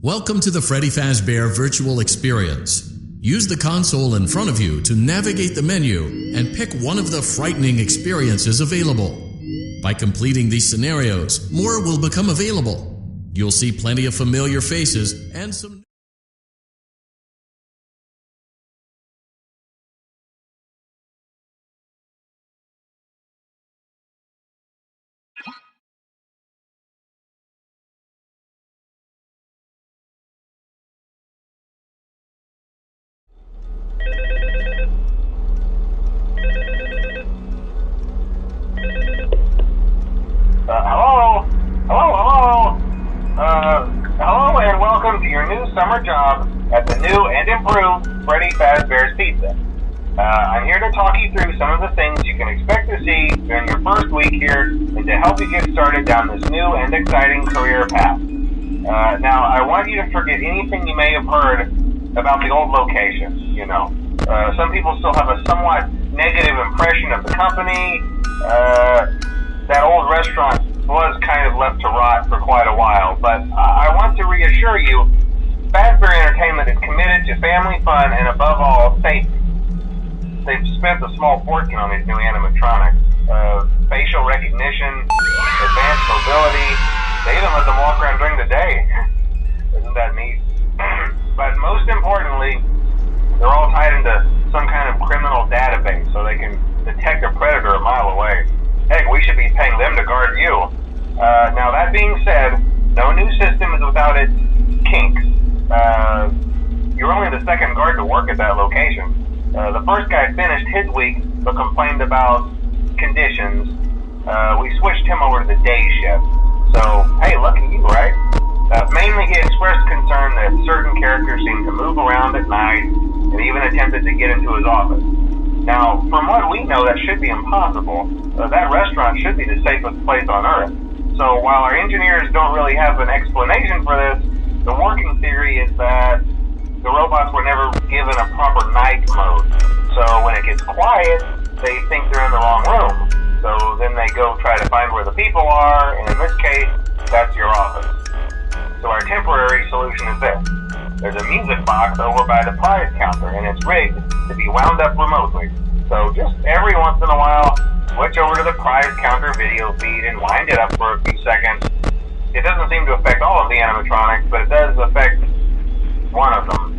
Welcome to the Freddy Fazbear Virtual Experience. Use the console in front of you to navigate the menu and pick one of the frightening experiences available. By completing these scenarios, more will become available. You'll see plenty of familiar faces and some... Hello and welcome to your new summer job at the new and improved Freddy Fazbear's Pizza. I'm here to talk you through some of the things you can expect to see during your first week here and to help you get started down this new and exciting career path. Now, I want you to forget anything you may have heard about the old location, some people still have a somewhat negative impression of the company. That old restaurant was kind of left to rot for quite a while, but I want to reassure you, Fazbear Entertainment is committed to family fun and above all, safety. They've spent a small fortune on these new animatronics. Facial recognition, advanced mobility, they even let them walk around during the day. Isn't that neat? But most importantly, they're all tied into some kind of criminal database so they can detect a predator a mile away. Heck, we should be paying them to guard you. Now, that being said, no new system is without its kinks. You're only the second guard to work at that location. The first guy finished his week but complained about conditions. We switched him over to the day shift. So, hey, lucky you, right? Mainly he expressed concern that certain characters seemed to move around at night and even attempted to get into his office. Now, from what we know, that should be impossible. That restaurant should be the safest place on Earth. So while our engineers don't really have an explanation for this, the working theory is that the robots were never given a proper night mode. So when it gets quiet, they think they're in the wrong room. So then they go try to find where the people are, and in this case, that's your office. So our temporary solution is this. There's a music box over by the prize counter, and it's rigged to be wound up remotely. So just every once in a while, switch over to the prize counter video feed and wind it up for a few seconds. It doesn't seem to affect all of the animatronics, but it does affect one of them.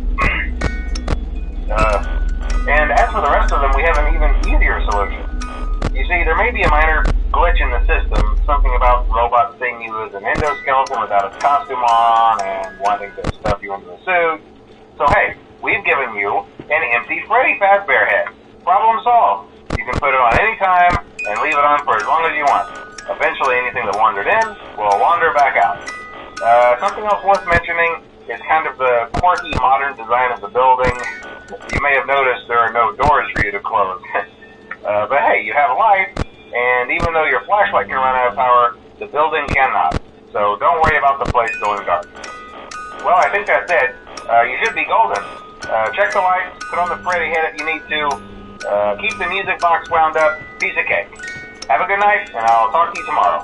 And as for the rest of them, we have an even easier solution. You see, there may be a minor glitch in the system, something about robots seeing you as an endoskeleton without a costume on and wanting to stuff you into a suit. So hey, we've given you an empty Freddy Fazbear head. Problem solved. You can put it on any time and leave it on for as long as you want. Eventually anything that wandered in will wander back out. Something else worth mentioning is kind of the quirky modern design of the building. You may have noticed there are no doors for you to close. But hey, you have a light, and even though your flashlight can run out of power, the building cannot. So don't worry about the place going dark. Well, I think that's it. You should be golden. Check the lights, put on the Freddy head if you need to. Keep the music box wound up. Piece of cake. Have a good night, and I'll talk to you tomorrow.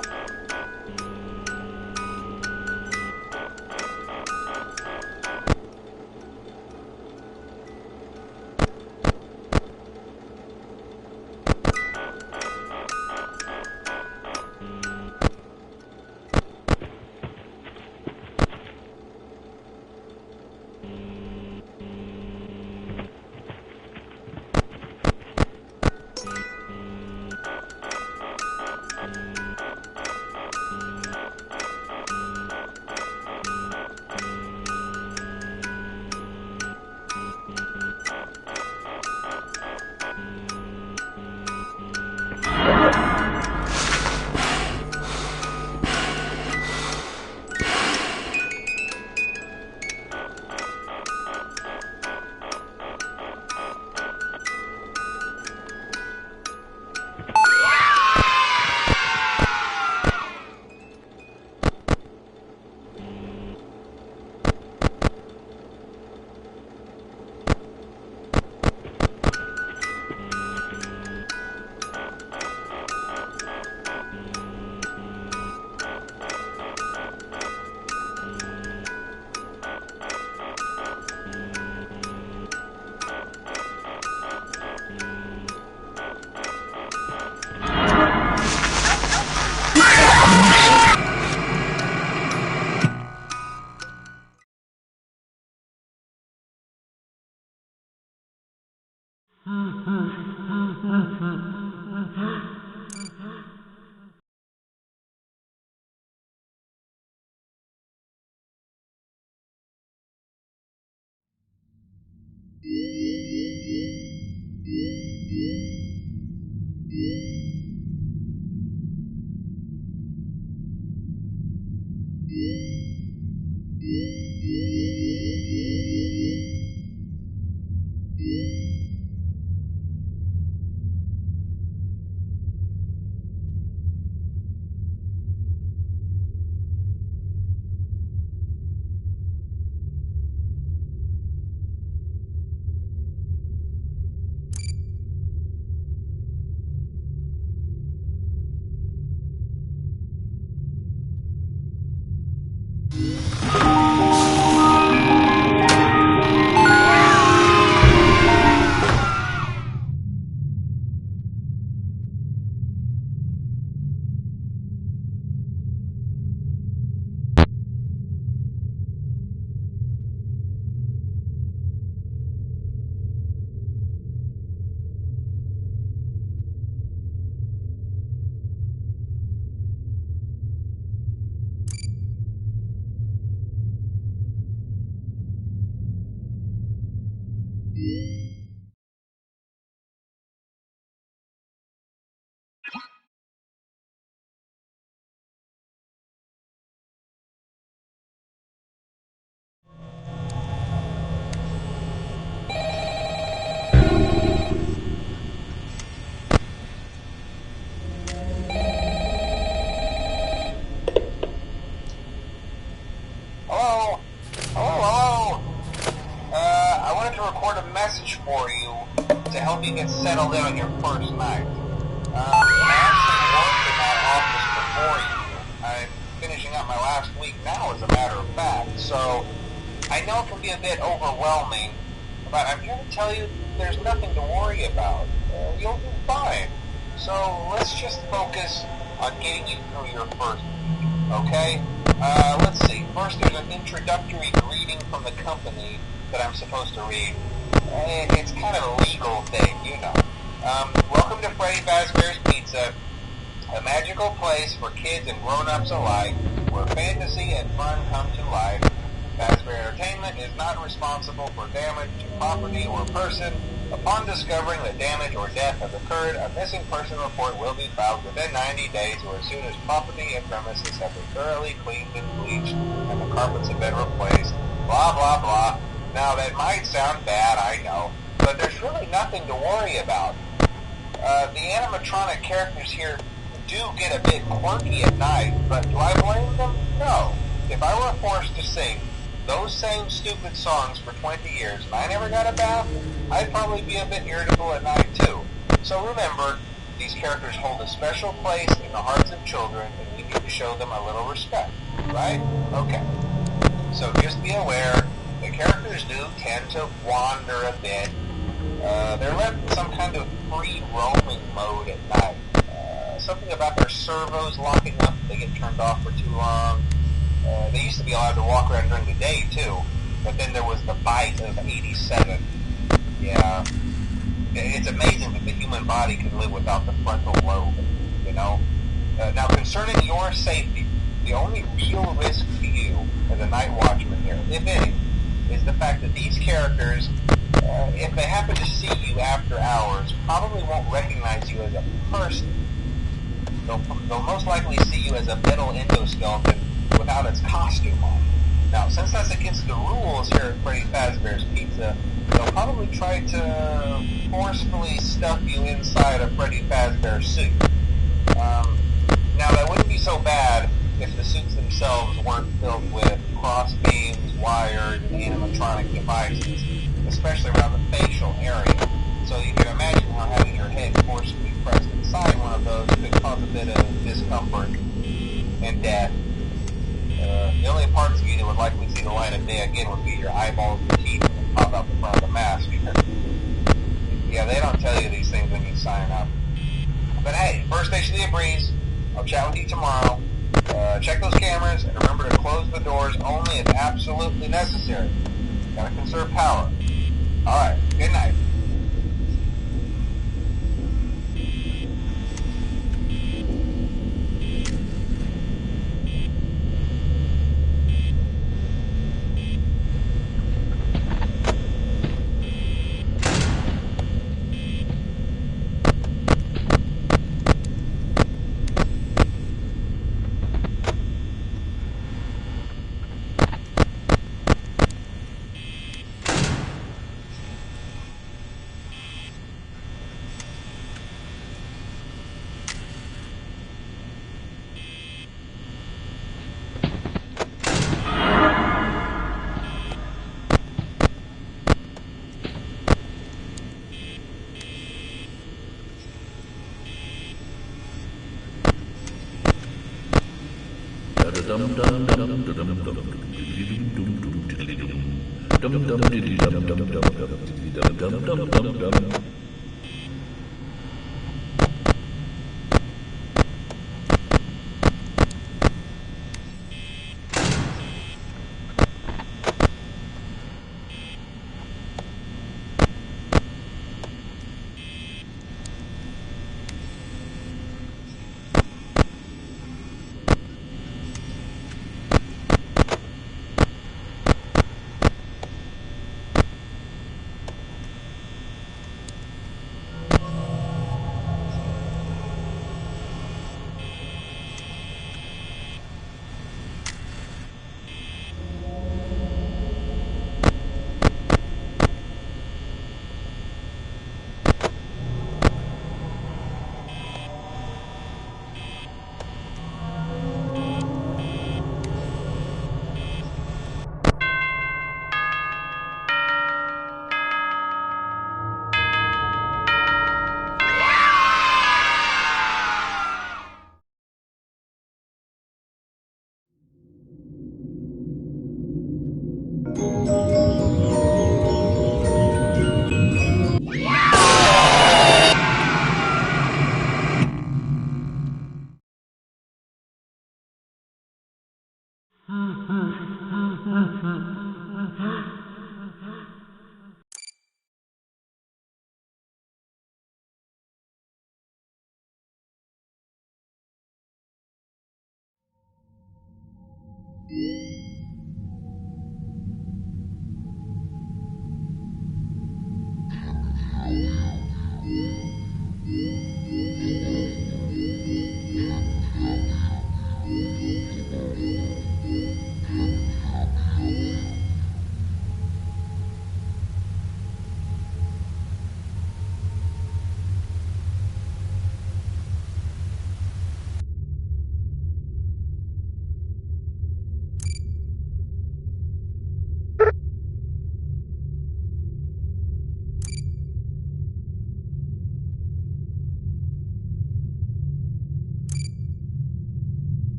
Hello? Hello? I wanted to record a message for you to help you get settled in on your first night. I actually worked in that office before you. I'm finishing up my last week now, as a matter of fact, so I know it can be a bit overwhelming, but I'm here to tell you there's nothing to worry about. You'll do fine. So let's just focus on getting you through your first week, okay? Let's see. First, there's an introductory greeting from the company that I'm supposed to read. It's kind of a legal thing, you know. Welcome to Freddy Fazbear's Pizza, a magical place for kids and grown-ups alike, where fantasy and fun come to life. Fazbear Entertainment is not responsible for damage to property or person. Upon discovering that damage or death has occurred, a missing person report will be filed within 90 days or as soon as property and premises have been thoroughly cleaned and bleached and the carpets have been replaced. Blah, blah, blah. Now, that might sound bad, I know, but there's really nothing to worry about. The animatronic characters here do get a bit quirky at night, but do I blame them? No. If I were forced to sing those same stupid songs for 20 years and I never got a bath, I'd probably be a bit irritable at night too. So remember, these characters hold a special place in the hearts of children and we need to show them a little respect, right? Okay. So just be aware, the characters do tend to wander a bit. They're left in some kind of free roaming mode at night. Something about their servos locking up if they get turned off for too long. They used to be allowed to walk around during the day, too. But then there was the bite of 87. Yeah. It's amazing that the human body can live without the frontal lobe, you know? Now, concerning your safety, the only real risk to you as a night watchman here, if any, is the fact that these characters, if they happen to see you after hours, probably won't recognize you as a person. They'll most likely see you as a metal endoskeleton without its costume on. Now, since that's against the rules here at Freddy Fazbear's Pizza, they'll probably try to forcefully stuff you inside a Freddy Fazbear suit. Now, that wouldn't be so bad if the suits themselves weren't filled with cross beams, wires, and animatronic devices, especially around the facial area. So you can imagine how having your head forcibly pressed inside one of those could cause a bit of discomfort and death. The only parts of you that would likely see the light of day again would be your eyeballs and teeth that pop out the front of the mask. Yeah, they don't tell you these things when you sign up. But hey, first station of the breeze. I'll chat with you tomorrow. Check those cameras and remember to close the doors only if absolutely necessary. Gotta conserve power. Alright, good night.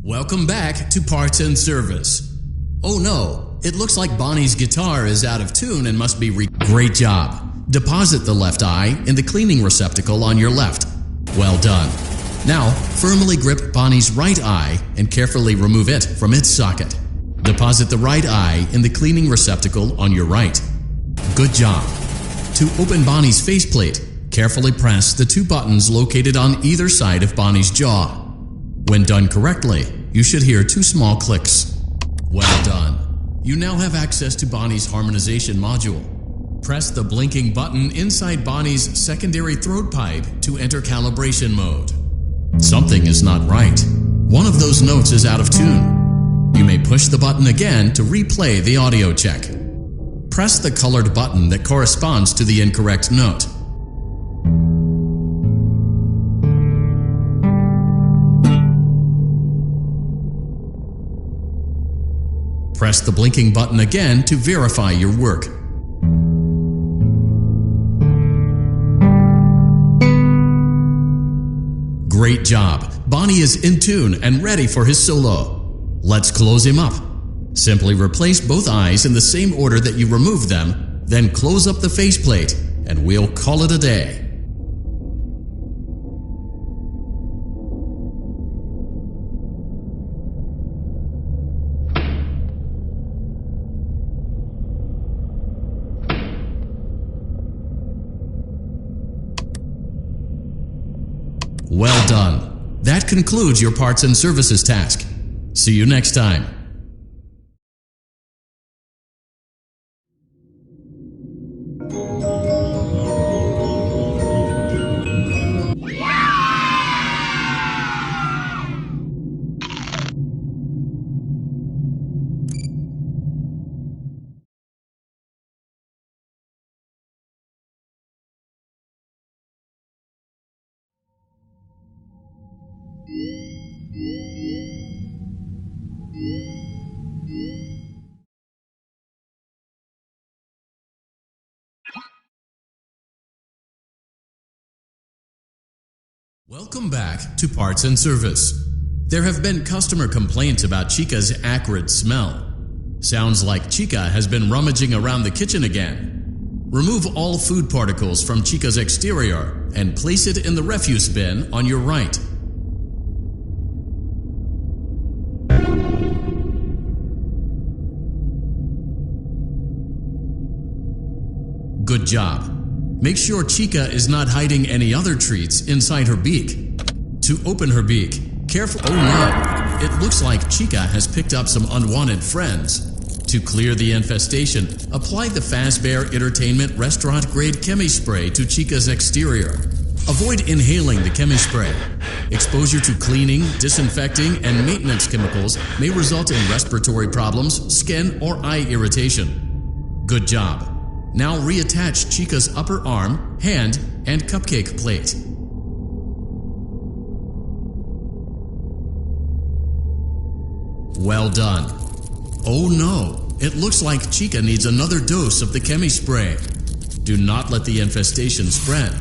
Welcome back to Parts and Service. Oh no, it looks like Bonnie's guitar is out of tune and must be Great job. Deposit the left eye in the cleaning receptacle on your left. Well done. Now, firmly grip Bonnie's right eye and carefully remove it from its socket. Deposit the right eye in the cleaning receptacle on your right. Good job. To open Bonnie's faceplate, carefully press the two buttons located on either side of Bonnie's jaw. When done correctly, you should hear two small clicks. Well done. You now have access to Bonnie's harmonization module. Press the blinking button inside Bonnie's secondary throat pipe to enter calibration mode. Something is not right. One of those notes is out of tune. You may push the button again to replay the audio check. Press the colored button that corresponds to the incorrect note. Press the blinking button again to verify your work. Great job! Bonnie is in tune and ready for his solo. Let's close him up. Simply replace both eyes in the same order that you removed them, then close up the faceplate, and we'll call it a day. Well done. That concludes your parts and services task. See you next time. Welcome back to Parts and Service. There have been customer complaints about Chica's acrid smell. Sounds like Chica has been rummaging around the kitchen again. Remove all food particles from Chica's exterior and place it in the refuse bin on your right. Good job. Make sure Chica is not hiding any other treats inside her beak. To open her beak, careful— oh no! It looks like Chica has picked up some unwanted friends. To clear the infestation, apply the Fazbear Entertainment restaurant-grade chemi spray to Chica's exterior. Avoid inhaling the chemispray. Exposure to cleaning, disinfecting, and maintenance chemicals may result in respiratory problems, skin, or eye irritation. Good job. Now reattach Chica's upper arm, hand, and cupcake plate. Well done. Oh no, it looks like Chica needs another dose of the chemi-spray. Do not let the infestation spread.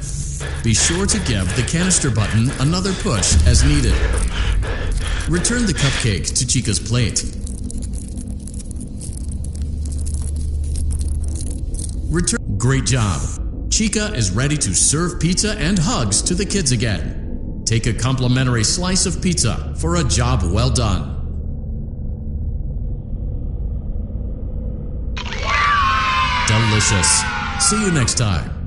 Be sure to give the canister button another push as needed. Return the cupcake to Chica's plate. Great job. Chica is ready to serve pizza and hugs to the kids again. Take a complimentary slice of pizza for a job well done. Delicious. See you next time.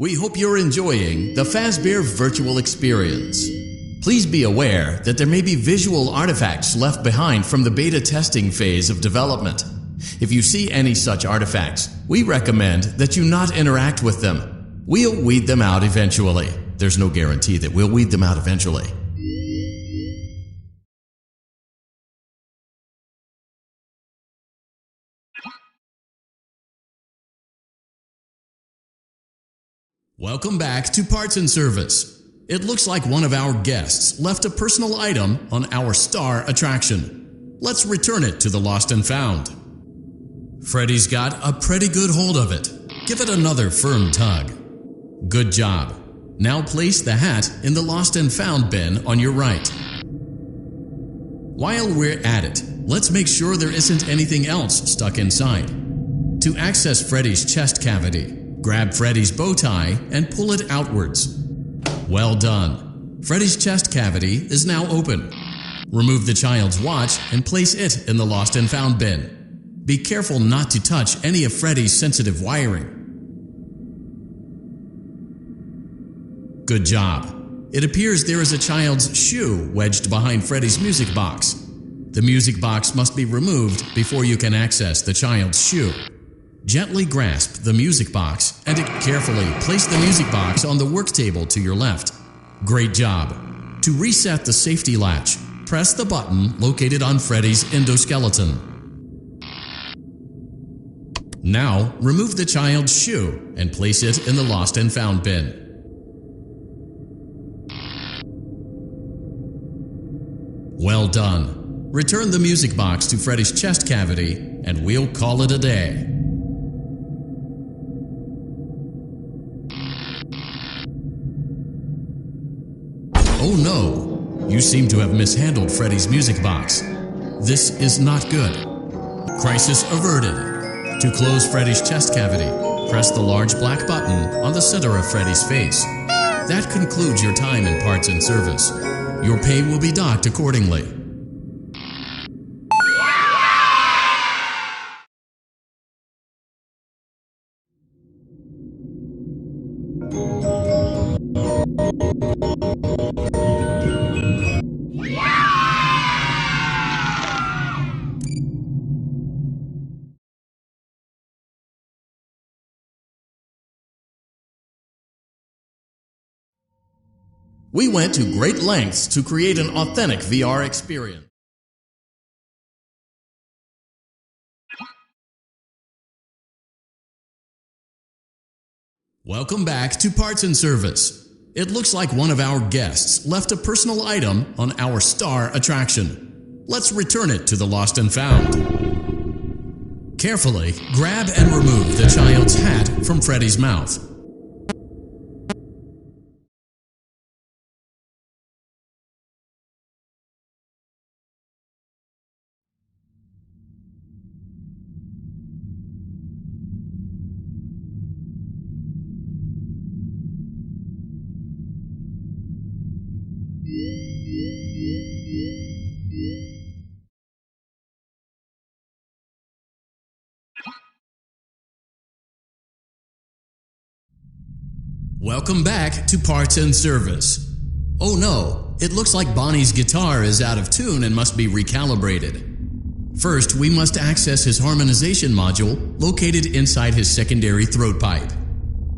We hope you're enjoying the Fazbear virtual experience. Please be aware that there may be visual artifacts left behind from the beta testing phase of development. If you see any such artifacts, we recommend that you not interact with them. We'll weed them out eventually. There's no guarantee that we'll weed them out eventually. Welcome back to Parts and Service. It looks like one of our guests left a personal item on our star attraction. Let's return it to the Lost and Found. Freddy's got a pretty good hold of it. Give it another firm tug. Good job. Now place the hat in the Lost and Found bin on your right. While we're at it, let's make sure there isn't anything else stuck inside. To access Freddy's chest cavity, grab Freddy's bow tie and pull it outwards. Well done. Freddy's chest cavity is now open. Remove the child's watch and place it in the Lost and Found bin. Be careful not to touch any of Freddy's sensitive wiring. Good job. It appears there is a child's shoe wedged behind Freddy's music box. The music box must be removed before you can access the child's shoe. Gently grasp the music box and carefully place the music box on the work table to your left. Great job. To reset the safety latch, press the button located on Freddy's endoskeleton. Now, remove the child's shoe and place it in the Lost and Found bin. Well done. Return the music box to Freddy's chest cavity and we'll call it a day. Oh no! You seem to have mishandled Freddy's music box. This is not good. Crisis averted. To close Freddy's chest cavity, press the large black button on the center of Freddy's face. That concludes your time in Parts and Service. Your pay will be docked accordingly. We went to great lengths to create an authentic VR experience. Welcome back to Parts and Service. It looks like one of our guests left a personal item on our star attraction. Let's return it to the Lost and Found. Carefully grab and remove the child's hat from Freddy's mouth. Welcome back to Parts and Service. Oh no, it looks like Bonnie's guitar is out of tune and must be recalibrated. First, we must access his harmonization module located inside his secondary throat pipe.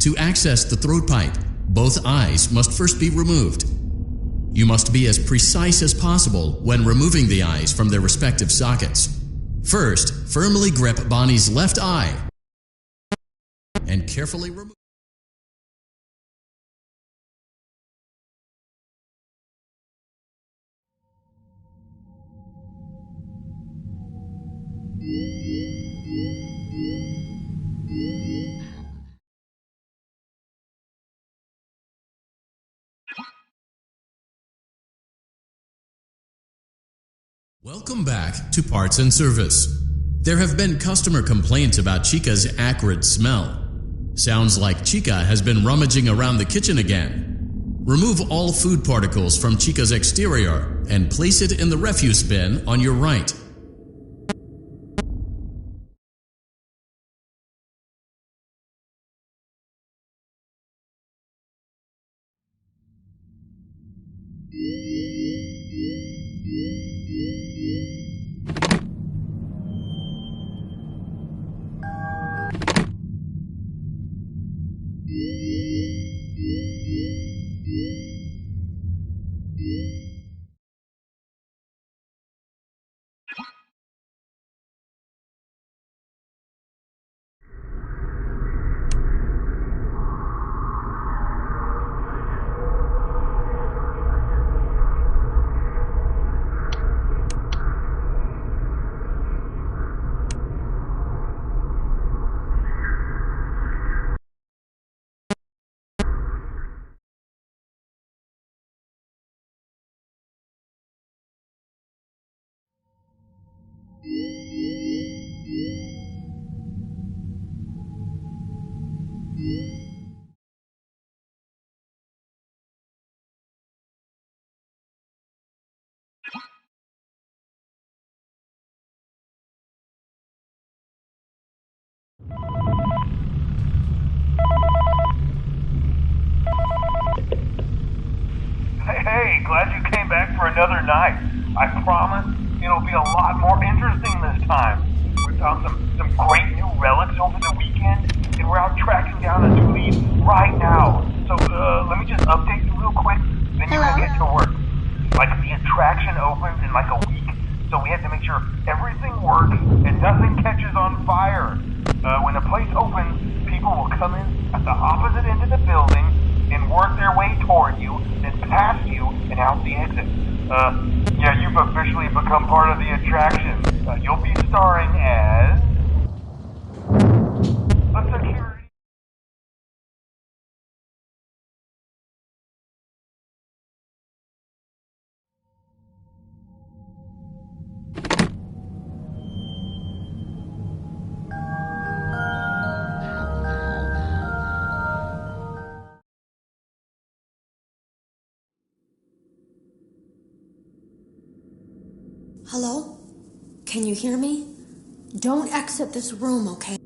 To access the throat pipe, both eyes must first be removed. You must be as precise as possible when removing the eyes from their respective sockets. First, firmly grip Bonnie's left eye and carefully remove. Welcome back to Parts and Service. There have been customer complaints about Chica's acrid smell. Sounds like Chica has been rummaging around the kitchen again. Remove all food particles from Chica's exterior and place it in the refuse bin on your right. Hey, glad you came back for another night. I promise it'll be a lot more interesting this time. We found some great new relics over the weekend, and we're out tracking down a new lead right now. So let me just update you real quick, then you can get to work. Like, the attraction opens in like a week, so we have to make sure everything works and nothing catches on fire. When the place opens, people will come in at the opposite end of the building and work their way toward you, then past you, and out the exit. Yeah, you've officially become part of the attraction. You'll be starring as a security. Hello? Can you hear me? Don't exit this room, okay?